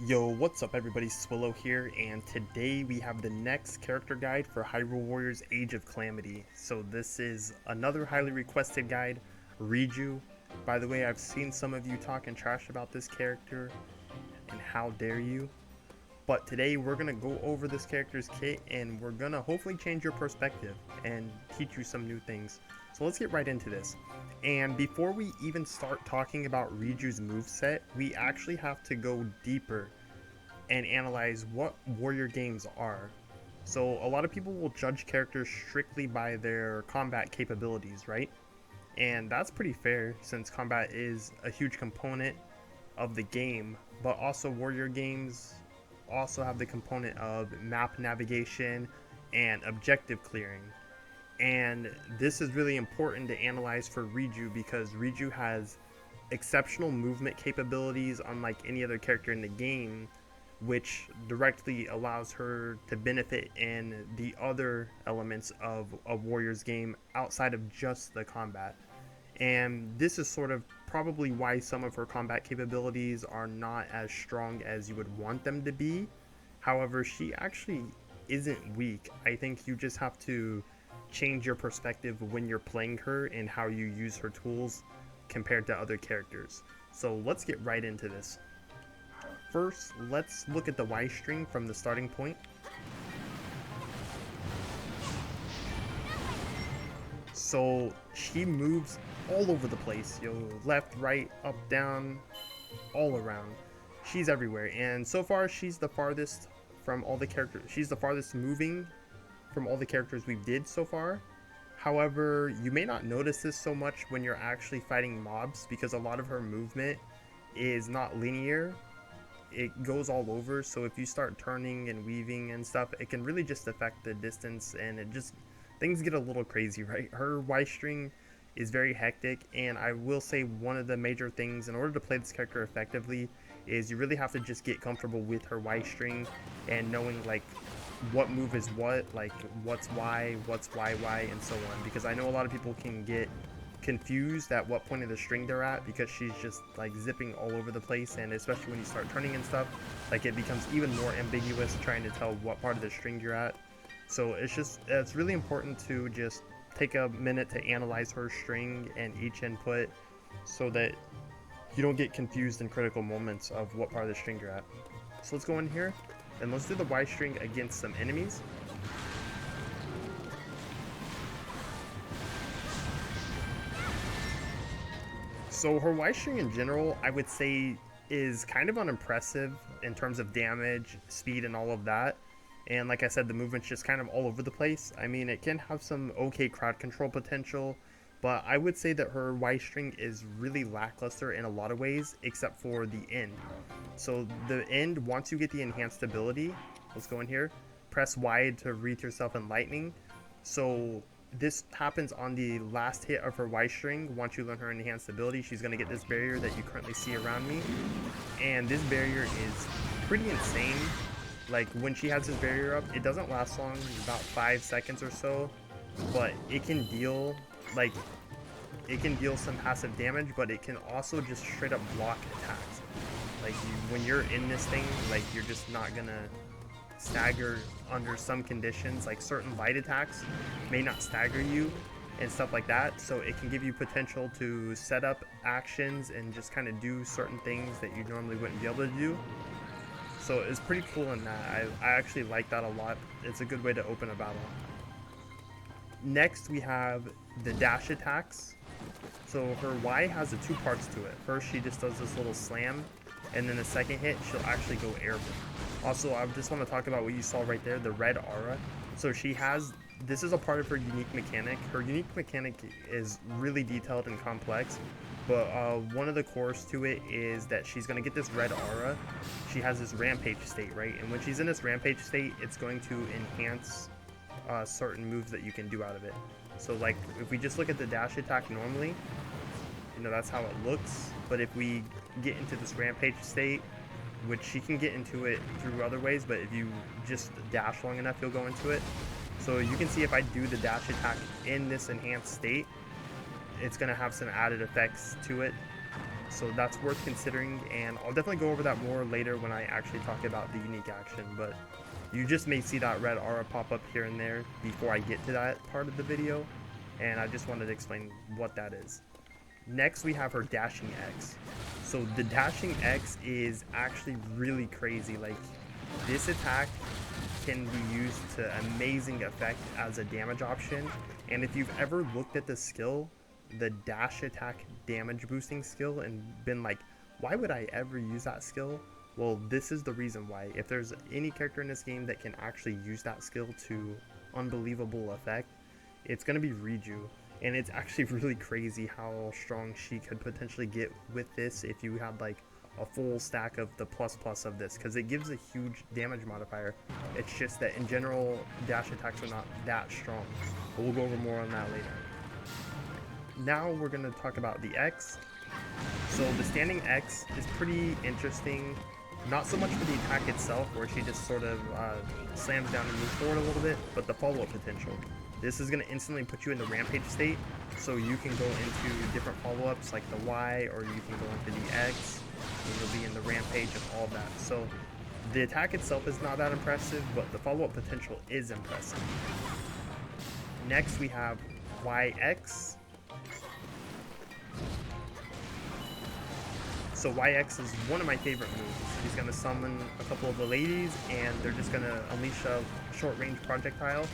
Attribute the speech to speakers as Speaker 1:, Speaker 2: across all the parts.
Speaker 1: Yo, what's up everybody, Swillow here, and today we have the next character guide for Hyrule Warriors Age of Calamity. So this is another highly requested guide, Riju. By the way, I've seen some of you talking trash about this character, and how dare you. But today we're going to go over this character's kit, and we're going to hopefully change your perspective and teach you some new things. So let's get right into this. And before we even start talking about Riju's moveset, we actually have to go deeper and analyze what warrior games are. So a lot of people will judge characters strictly by their combat capabilities, right? And that's pretty fair since combat is a huge component of the game, but also warrior games also have the component of map navigation and objective clearing. And this is really important to analyze for Riju because Riju has exceptional movement capabilities unlike any other character in the game, which directly allows her to benefit in the other elements of a warrior's game outside of just the combat. And this is sort of probably why some of her combat capabilities are not as strong as you would want them to be. However, she actually isn't weak. I think you just have to change your perspective when you're playing her and how you use her tools compared to other characters. So let's get right into this. First, let's look at the Ystring from the starting point. So she moves all over the place, left, right, up, down, all around. She's everywhere, and so far she's the farthest from all the characters. She's the farthest moving from all the characters we've did so far. However, you may not notice this so much when you're actually fighting mobs because a lot of her movement is not linear. It goes all over, so if you start turning and weaving and stuff, it can really just affect the distance, and things get a little crazy, right? Her Ystring is very hectic, and I will say one of the major things in order to play this character effectively is you really have to just get comfortable with her Ystring and knowing like what move is what, like what's why, and so on. Because I know a lot of people can get confused at what point of the string they're at because she's just like zipping all over the place, and especially when you start turning and stuff, like it becomes even more ambiguous trying to tell what part of the string you're at. So it's really important to just take a minute to analyze her string and each input so that you don't get confused in critical moments of what part of the string you're at. So let's go in here and let's do the Ystring against some enemies. So her Ystring in general, I would say, is kind of unimpressive in terms of damage, speed, and all of that. And like I said, the movement's just kind of all over the place. I mean, it can have some okay crowd control potential, but I would say that her Ystring is really lackluster in a lot of ways, except for the end. So the end, once you get the enhanced ability, let's go in here, press Y to wreath yourself in lightning. So this happens on the last hit of her Ystring. Once you learn her enhanced ability, she's going to get this barrier that you currently see around me. And this barrier is pretty insane. Like when she has this barrier up, it doesn't last long, about 5 seconds or so, but it can deal some passive damage, but it can also just straight up block attacks. Like when you're in this thing, like you're just not gonna stagger under some conditions. Like certain light attacks may not stagger you and stuff like that, so it can give you potential to set up actions and just kind of do certain things that you normally wouldn't be able to do. So it's pretty cool in that. I actually like that a lot. It's a good way to open a battle. Next we have the dash attacks. So her Y has the two parts to it. First she just does this little slam, and then the second hit she'll actually go airborne. Also, I just want to talk about what you saw right there, the red aura. So this is a part of her unique mechanic. Her unique mechanic is really detailed and complex, but one of the cores to it is that she's going to get this red aura. She has this rampage state, right? And when she's in this rampage state, it's going to enhance certain moves that you can do out of it. So like if we just look at the dash attack normally, that's how it looks. But if we get into this rampage state, which she can get into it through other ways, but if you just dash long enough, you'll go into it. So you can see if I do the dash attack in this enhanced state, it's going to have some added effects to it. So that's worth considering, and I'll definitely go over that more later when I actually talk about the unique action, but you just may see that red aura pop up here and there before I get to that part of the video, and I just wanted to explain what that is. Next, we have her Dashing X. So the Dashing X is actually really crazy. Like, this attack can be used to amazing effect as a damage option, and if you've ever looked at the skill, the dash attack damage boosting skill, and been like, why would I ever use that skill? Well, this is the reason why. If there's any character in this game that can actually use that skill to unbelievable effect, it's going to be Riju. And it's actually really crazy how strong she could potentially get with this if you had like a full stack of the plus of this, because it gives a huge damage modifier. It's just that in general, dash attacks are not that strong. But we'll go over more on that later. Now we're going to talk about the X. So the standing X is pretty interesting. Not so much for the attack itself, where she just sort of slams down and moves forward a little bit, but the follow-up potential. This is going to instantly put you in the rampage state, so you can go into different follow-ups like the Y, or you can go into the X, and you'll be in the rampage and all that. So the attack itself is not that impressive, but the follow-up potential is impressive. Next we have YX. So YX is one of my favorite moves. He's going to summon a couple of the ladies, and they're just going to unleash a short-range projectile.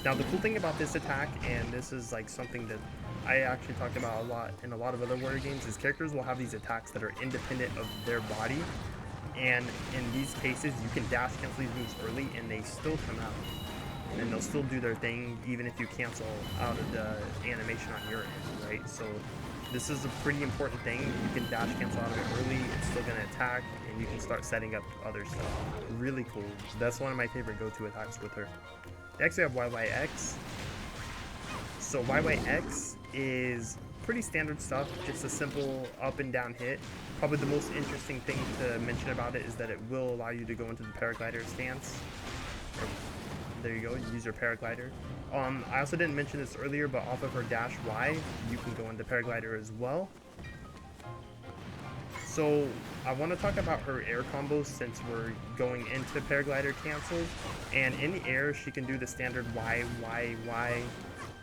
Speaker 1: Now the cool thing about this attack, and this is like something that I actually talk about a lot in a lot of other warrior games, is characters will have these attacks that are independent of their body, and in these cases you can dash cancel these moves early and they still come out. And they'll still do their thing even if you cancel out of the animation on your end, right? So this is a pretty important thing. You can dash cancel out of it early, it's still going to attack, and you can start setting up other stuff. Really cool. That's one of my favorite go-to attacks with her. Next we have YYX. So YYX is pretty standard stuff, just a simple up and down hit. Probably the most interesting thing to mention about it is that it will allow you to go into the paraglider stance. There you go, you use your paraglider. I also didn't mention this earlier, but off of her dash Y, you can go into paraglider as well. So I want to talk about her air combos since we're going into paraglider cancels. And in the air, she can do the standard Y, Y, Y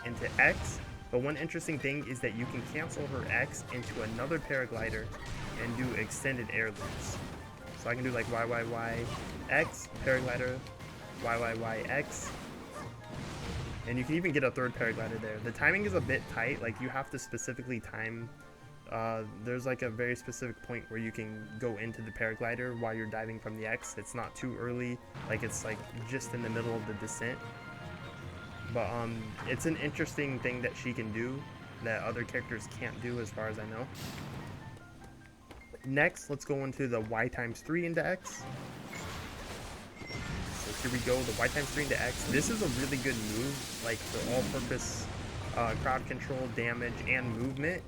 Speaker 1: into X. But one interesting thing is that you can cancel her X into another paraglider and do extended air loops. So I can do like Y, Y, Y, X, paraglider, Y, Y, Y, X. And you can even get a third paraglider there. The timing is a bit tight, like you have to specifically time. There's like a very specific point where you can go into the paraglider while you're diving from the X. It's not too early, like it's like just in the middle of the descent. But it's an interesting thing that she can do that other characters can't do as far as I know. Next, let's go into the Y times 3 into X. So here we go, the Y times 3 into X. This is a really good move, like for all-purpose crowd control, damage, and movement.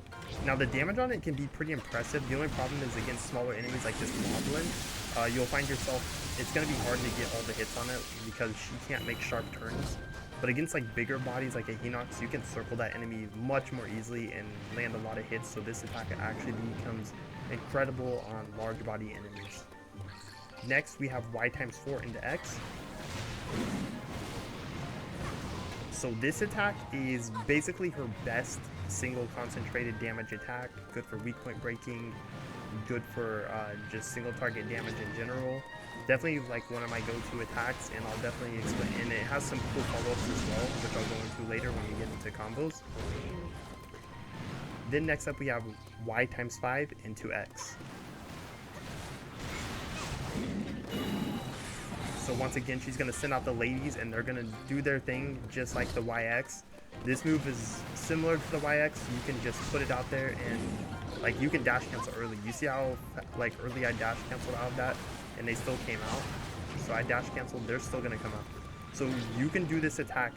Speaker 1: Now the damage on it can be pretty impressive. The only problem is against smaller enemies like this Moblin, you'll find yourself, it's going to be hard to get all the hits on it because she can't make sharp turns. But against like bigger bodies like a Hinox, you can circle that enemy much more easily and land a lot of hits, so this attack actually becomes incredible on large body enemies. Next we have Y times 4 into X. So this attack is basically her best single concentrated damage attack, good for weak point breaking, good for just single target damage in general. Definitely like one of my go-to attacks, and I'll definitely explain, and it has some cool follow-ups as well, which I'll go into later when we get into combos. Then next up we have Y times 5 into X. So once again, she's going to send out the ladies and they're going to do their thing just like the YX. This move is similar to the YX. You can just put it out there and like you can dash cancel early. You see how like early I dash canceled out of that and they still came out? So I dash canceled, they're still going to come out. So you can do this attack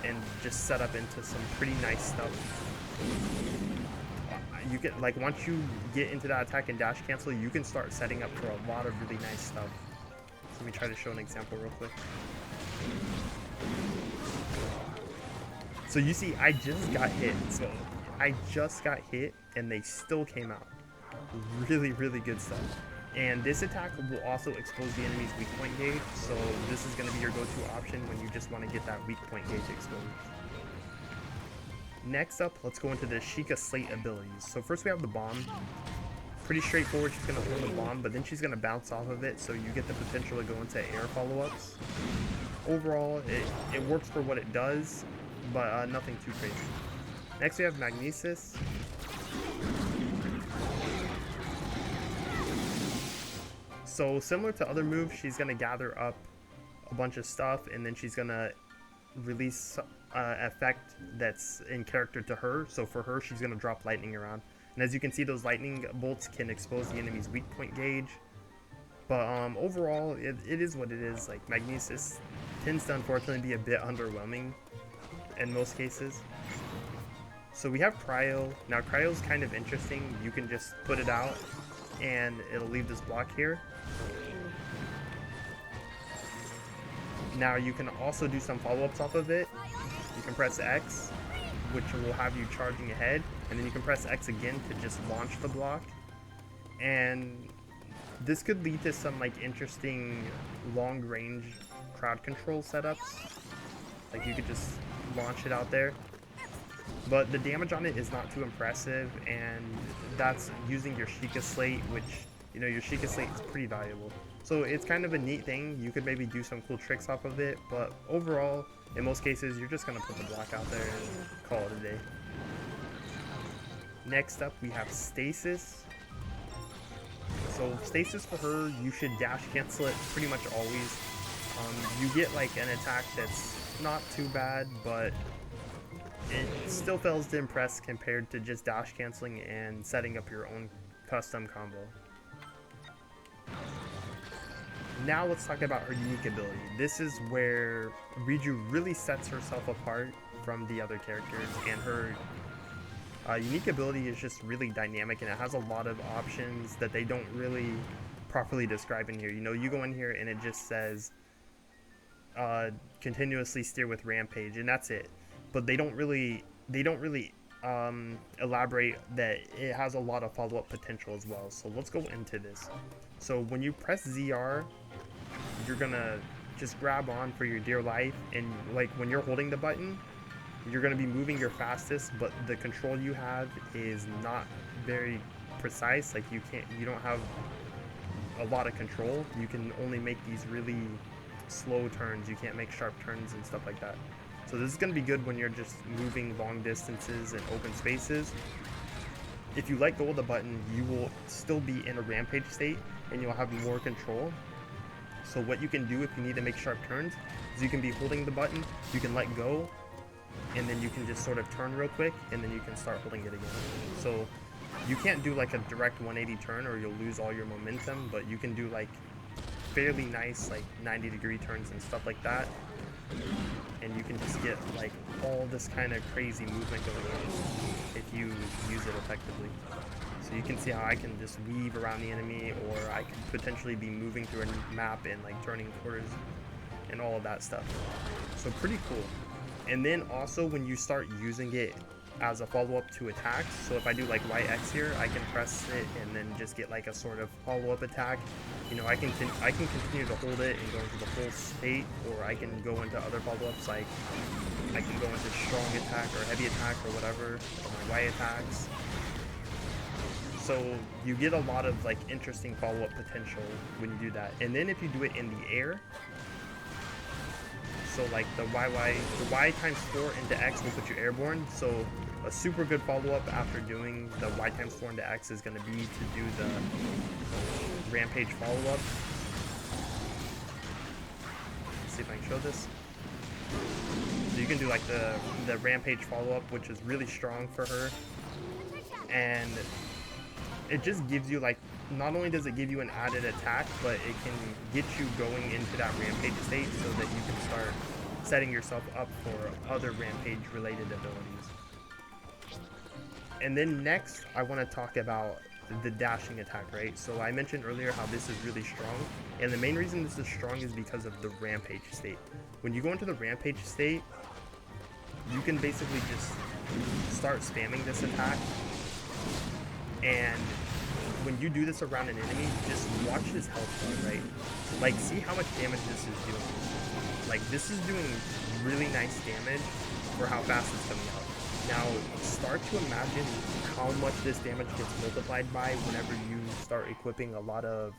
Speaker 1: and just set up into some pretty nice stuff. You get like once you get into that attack and dash cancel, you can start setting up for a lot of really nice stuff. Let me try to show an example real quick. So you see, I just got hit. So I just got hit and they still came out. Really, really good stuff. And this attack will also expose the enemy's weak point gauge, so this is going to be your go-to option when you just want to get that weak point gauge exposed. Next up, let's go into the Sheikah Slate abilities. So first we have the bomb. Pretty straightforward, she's going to hold the bomb, but then she's going to bounce off of it, so you get the potential to go into air follow-ups. Overall, it works for what it does, but nothing too crazy. Next we have Magnesis. So similar to other moves, she's going to gather up a bunch of stuff, and then she's going to release effect that's in character to her. So for her, she's going to drop lightning around. And as you can see, those lightning bolts can expose the enemy's weak point gauge. But overall, it is what it is. Like, Magnesis tends to unfortunately be a bit underwhelming in most cases. So we have Cryo. Now Cryo's kind of interesting. You can just put it out and it'll leave this block here. Now you can also do some follow-ups off of it. You can press X, which will have you charging ahead, and then you can press X again to just launch the block. And this could lead to some like interesting long-range crowd control setups. Like you could just launch it out there. But the damage on it is not too impressive, and that's using your Sheikah Slate, which, you know, your Sheikah Slate is pretty valuable. So it's kind of a neat thing. You could maybe do some cool tricks off of it, but overall, in most cases, you're just going to put the block out there and call it a day. Next up, we have Stasis. So Stasis for her, you should dash cancel it pretty much always. You get like an attack that's not too bad, but it still fails to impress compared to just dash canceling and setting up your own custom combo. Now let's talk about her unique ability. This is where Riju really sets herself apart from the other characters, and her unique ability is just really dynamic, and it has a lot of options that they don't really properly describe in here. You know, you go in here and it just says continuously steer with Rampage, and that's it. But they don't really elaborate that it has a lot of follow-up potential as well. So let's go into this. So when you press ZR, you're gonna just grab on for your dear life, and like when you're holding the button, you're gonna be moving your fastest, but the control you have is not very precise. Like you don't have a lot of control. You can only make these really slow turns. You can't make sharp turns and stuff like that. So this is going to be good when you're just moving long distances and open spaces. If you let go of the button, you will still be in a rampage state and you'll have more control. So what you can do if you need to make sharp turns is you can be holding the button, you can let go, and then you can just sort of turn real quick, and then you can start holding it again. So you can't do like a direct 180 turn or you'll lose all your momentum, but you can do like fairly nice like 90-degree turns and stuff like that. And you can just get like all this kind of crazy movement going on if you use it effectively. So you can see how I can just weave around the enemy, or I could potentially be moving through a map and like turning corners and all of that stuff. So pretty cool. And then also when you start using it as a follow-up to attacks, so if I do like YX here, I can press it and then just get like a sort of follow-up attack. You know, I can continue to hold it and go into the full state, or I can go into other follow-ups, like I can go into strong attack or heavy attack or whatever, or my Y attacks. So you get a lot of like interesting follow-up potential when you do that. And then if you do it in the air, so like the Y times 4 into X will put you airborne. So a super good follow-up after doing the Y times 4 into X is going to be to do the Rampage follow-up. Let's see if I can show this. So you can do like the Rampage follow-up, which is really strong for her. And it just gives you like, not only does it give you an added attack, but it can get you going into that Rampage state so that you can start setting yourself up for other Rampage related abilities. And then next, I want to talk about the dashing attack, right? So I mentioned earlier how this is really strong, and the main reason this is strong is because of the Rampage state. When you go into the Rampage state, you can basically just start spamming this attack, and when you do this around an enemy, just watch his health bar, right? Like, see how much damage this is doing. Like, this is doing really nice damage for how fast it's coming out. Now, start to imagine how much this damage gets multiplied by whenever you start equipping a lot of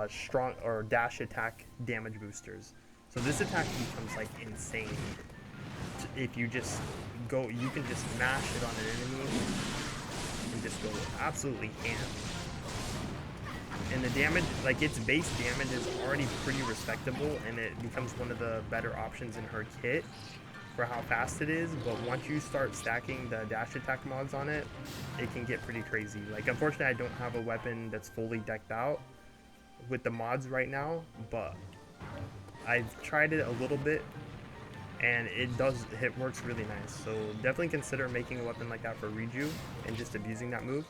Speaker 1: strong or dash attack damage boosters. So this attack becomes like insane. If you just go, you can just mash it on an enemy and just go absolutely ham. And the damage, like its base damage is already pretty respectable, and it becomes one of the better options in her kit for how fast it is. But once you start stacking the dash attack mods on it, it can get pretty crazy. Like, unfortunately, I don't have a weapon that's fully decked out with the mods right now, but I've tried it a little bit, and it works really nice. So definitely consider making a weapon like that for Riju and just abusing that move.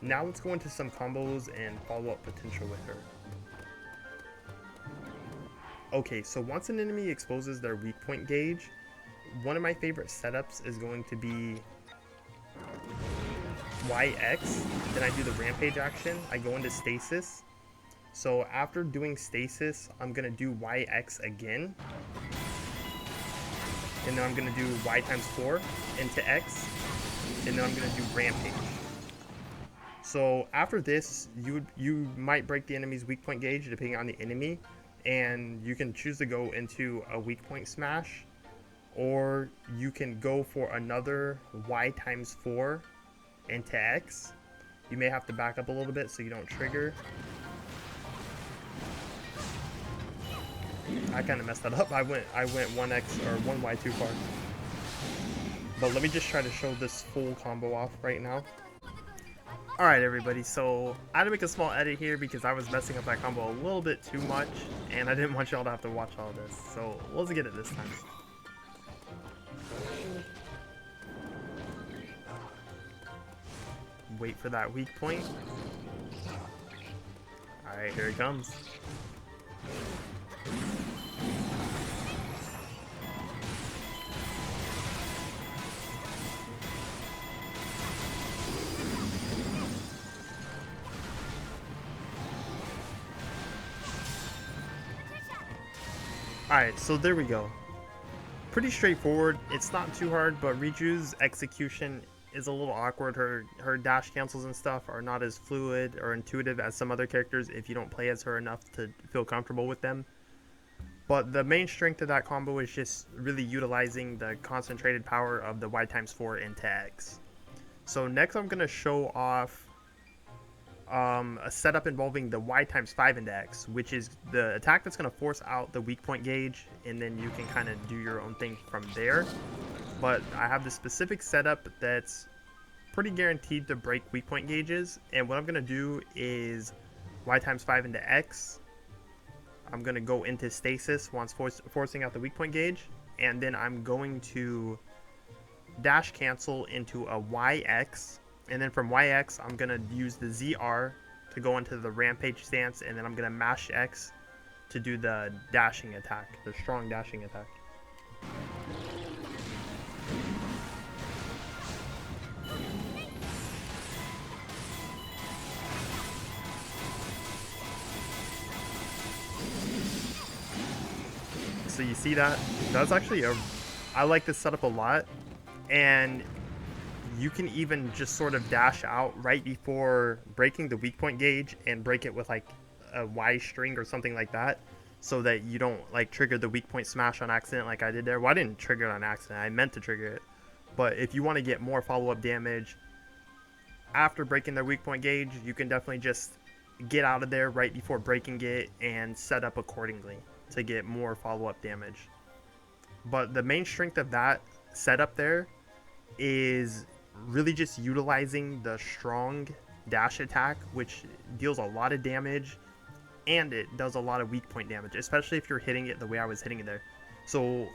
Speaker 1: Now let's go into some combos and follow-up potential with her. Okay, so once an enemy exposes their weak point gauge, one of my favorite setups is going to be YX. Then I do the rampage action. I go into stasis. So after doing stasis, I'm going to do YX again. And then I'm going to do Y times 4 into X. And then I'm going to do rampage. So after this, you might break the enemy's weak point gauge depending on the enemy, and you can choose to go into a weak point smash, or you can go for another Y times 4 into X. You may have to back up a little bit so you don't trigger. I kind of messed that up. I went 1X or 1Y too far. But let me just try to show this full combo off right now. Alright everybody, so I had to make a small edit here because I was messing up that combo a little bit too much, and I didn't want y'all to have to watch all this, so let's get it this time. Wait for that weak point. Alright, here it comes. Alright, so there we go. Pretty straightforward. It's not too hard, but Riju's execution is a little awkward. Her dash cancels and stuff are not as fluid or intuitive as some other characters if you don't play as her enough to feel comfortable with them. But the main strength of that combo is just really utilizing the concentrated power of the Y times 4 into X. So next I'm going to show off a setup involving the Y times 5 into X, which is the attack that's going to force out the weak point gauge, and then you can kind of do your own thing from there. But I have this specific setup that's pretty guaranteed to break weak point gauges, and what I'm going to do is Y times 5 into X. I'm going to go into stasis once forcing out the weak point gauge, and then I'm going to dash cancel into a YX. And then from YX, I'm going to use the ZR to go into the rampage stance, and then I'm going to mash X to do the dashing attack, the strong dashing attack. So you see that? That's actually I like this setup a lot, and you can even just sort of dash out right before breaking the weak point gauge and break it with like a Ystring or something like that, so that you don't like trigger the weak point smash on accident like I did there. Well, I didn't trigger it on accident. I meant to trigger it. But if you want to get more follow-up damage after breaking their weak point gauge, you can definitely just get out of there right before breaking it and set up accordingly to get more follow-up damage. But the main strength of that setup there is really just utilizing the strong dash attack, which deals a lot of damage and it does a lot of weak point damage, especially if you're hitting it the way I was hitting it there. So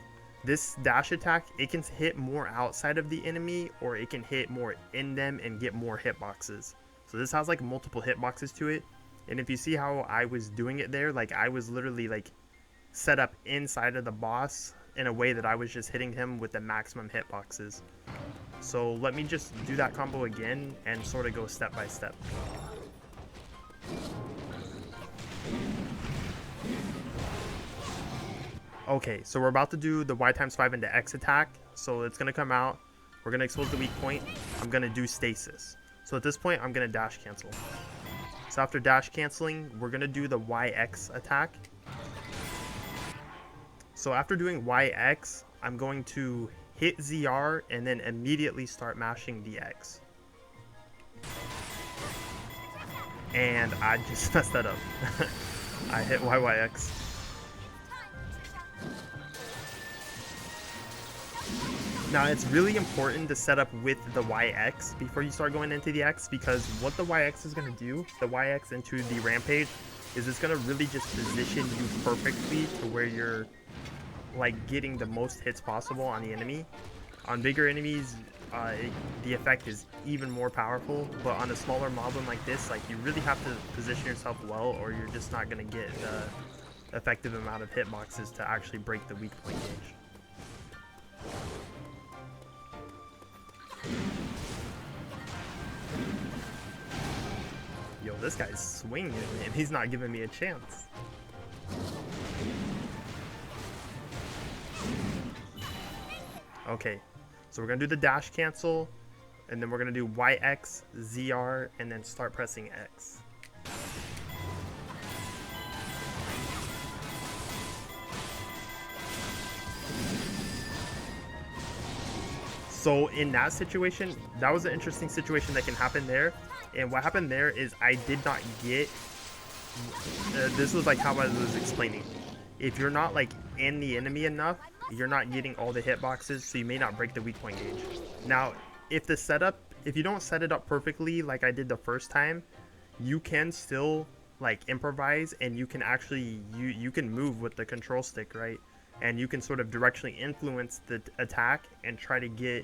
Speaker 1: this dash attack, it can hit more outside of the enemy, or it can hit more in them and get more hitboxes. So this has like multiple hitboxes to it, and if you see how I was doing it there, like I was literally like set up inside of the boss in a way that I was just hitting him with the maximum hitboxes. So let me just do that combo again and sort of go step by step. Okay, so we're about to do the Y times 5 into X attack. So it's going to come out. We're going to expose the weak point. I'm going to do stasis. So at this point, I'm going to dash cancel. So after dash canceling, we're going to do the YX attack. So after doing YX, I'm going to hit ZR and then immediately start mashing the X. And I just messed that up. I hit YYX. Now it's really important to set up with the YX before you start going into the X, because what the YX is going to do, the YX into the Rampage, is it's going to really just position you perfectly to where you're like getting the most hits possible on the enemy. On bigger enemies, the effect is even more powerful, but on a smaller moblin like this, like you really have to position yourself well, or you're just not going to get the effective amount of hitboxes to actually break the weak point gauge. Yo, this guy's swinging and he's not giving me a chance. Okay, so we're gonna do the dash cancel, and then we're gonna do YX, ZR, and then start pressing X. So in that situation, that was an interesting situation that can happen there. And what happened there is I did not get, this was like how I was explaining. If you're not like in the enemy enough, you're not getting all the hitboxes, so you may not break the weak point gauge. Now, if you don't set it up perfectly like I did the first time, you can still like improvise, and you can actually, you can move with the control stick, right? And you can sort of directionally influence the attack and try to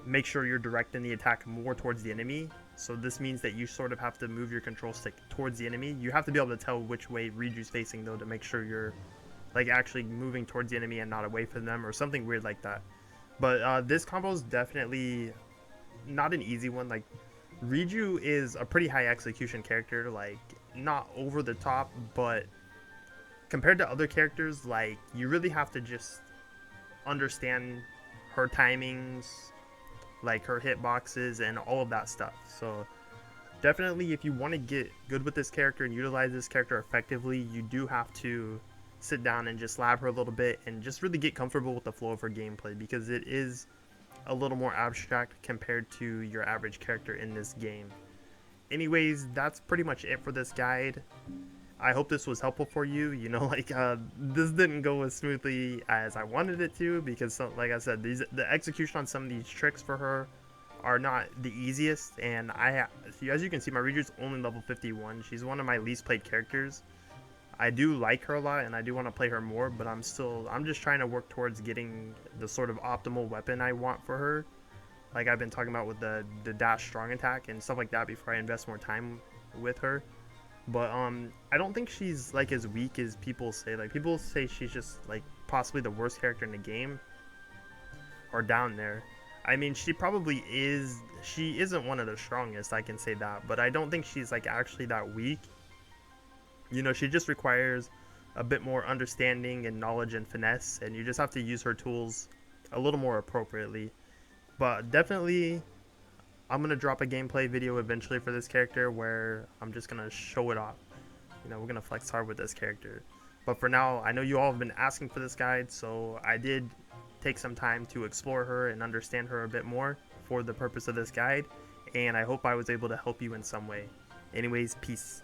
Speaker 1: make sure you're directing the attack more towards the enemy. So this means that you sort of have to move your control stick towards the enemy. You have to be able to tell which way Riju's facing though, to make sure you're like actually moving towards the enemy and not away from them, or something weird like that. But this combo is definitely not an easy one. Like, Riju is a pretty high execution character, like not over the top, but compared to other characters, like you really have to just understand her timings, like her hitboxes and all of that stuff. So definitely, if you want to get good with this character and utilize this character effectively, you do have to sit down and just lab her a little bit and just really get comfortable with the flow of her gameplay, because it is a little more abstract compared to your average character in this game. Anyways, that's pretty much it for this guide. I hope this was helpful for you. You know, like this didn't go as smoothly as I wanted it to, because like I said, the execution on some of these tricks for her are not the easiest, and as you can see, my Riju's only level 51. She's one of my least played characters. I do like her a lot and I do want to play her more, but I'm just trying to work towards getting the sort of optimal weapon I want for her. Like I've been talking about with the dash strong attack and stuff like that before I invest more time with her. But I don't think she's like as weak as people say. Like people say she's just like possibly the worst character in the game, or down there. I mean, she probably is. She isn't one of the strongest, I can say that, but I don't think she's like actually that weak. You know, she just requires a bit more understanding and knowledge and finesse, and you just have to use her tools a little more appropriately. But definitely, I'm going to drop a gameplay video eventually for this character where I'm just going to show it off. You know, we're going to flex hard with this character. But for now, I know you all have been asking for this guide, so I did take some time to explore her and understand her a bit more for the purpose of this guide, and I hope I was able to help you in some way. Anyways, peace.